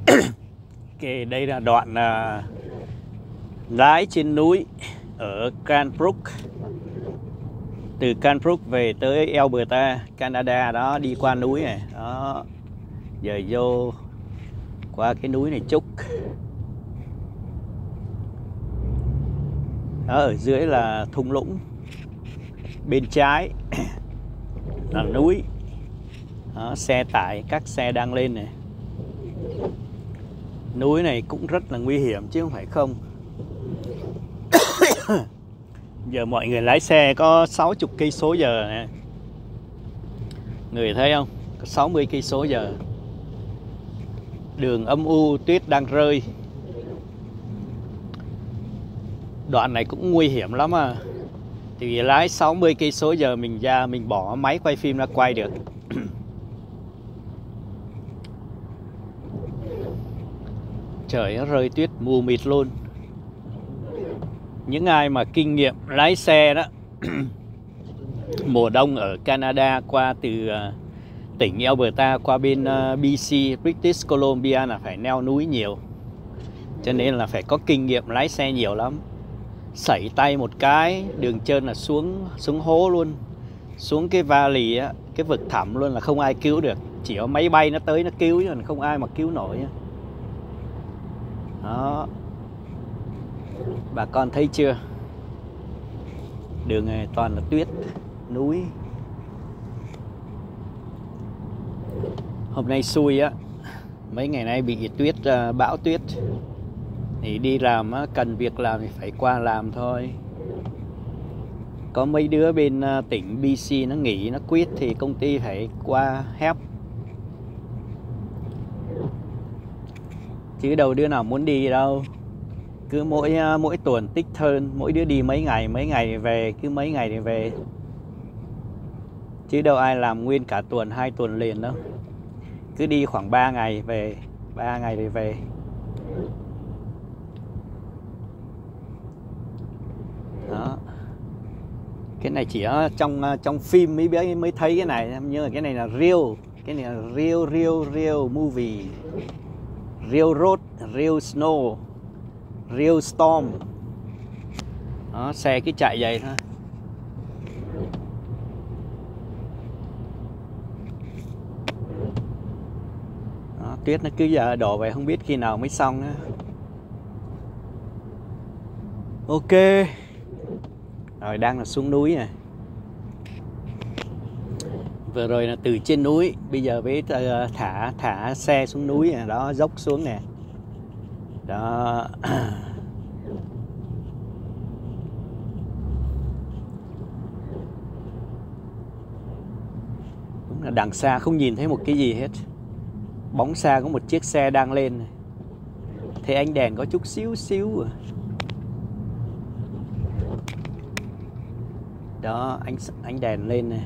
Okay, đây là đoạn lái trên núi ở Cranbrook. Từ Cranbrook về tới Alberta, Canada đó, đi qua núi này đó. Giờ vô qua cái núi này chút. Đó, ở dưới là thung lũng, bên trái là núi đó, xe tải, các xe đang lên này. Núi này cũng rất là nguy hiểm chứ không phải không. Giờ mọi người lái xe có 60 cây số giờ này. Người thấy không? Có 60 cây số giờ. Đường âm u, tuyết đang rơi. Đoạn này cũng nguy hiểm lắm à. Thì lái 60 cây số giờ mình ra mình bỏ máy quay phim ra quay được. Trời nó rơi tuyết mù mịt luôn. Những ai mà kinh nghiệm lái xe đó mùa đông ở Canada qua từ tỉnh Alberta qua bên BC, British Columbia là phải leo núi nhiều. Cho nên là phải có kinh nghiệm lái xe nhiều lắm. Sẩy tay một cái, đường trơn là xuống hố luôn. Xuống cái valley á, cái vực thẳm luôn là không ai cứu được. Chỉ có máy bay nó tới nó cứu chứ không ai mà cứu nổi. Đó. Bà con thấy chưa? Đường này toàn là tuyết, núi. Hôm nay xui á, mấy ngày nay bị tuyết, bão tuyết. Thì đi làm á, cần việc làm thì phải qua làm thôi. Có mấy đứa bên tỉnh BC nó nghỉ, nó quit thì công ty phải qua help. Chứ đâu đứa nào muốn đi đâu. Cứ mỗi tuần tích hơn, mỗi đứa đi mấy ngày về, cứ mấy ngày thì về. Chứ đâu ai làm nguyên cả tuần, 2 tuần liền đâu. Cứ đi khoảng 3 ngày về, 3 ngày thì về. Đó. Cái này chỉ ở trong phim mới thấy cái này, nhưng mà cái này là real, cái này là real movie. Real road, real snow, real storm. Đó, xe cứ chạy vậy thôi. Đó, tuyết nó cứ giờ đổ về không biết khi nào mới xong nữa. Ok. Rồi đang là xuống núi này. Vừa rồi là từ trên núi, bây giờ mới thả xe xuống núi này, đó, dốc xuống nè. Đó. Đúng là đằng xa không nhìn thấy một cái gì hết. Bóng xa có một chiếc xe đang lên này. Thấy ánh đèn có chút xíu à. Đó, ánh đèn lên này.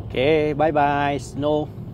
Ok, bye bye Snow.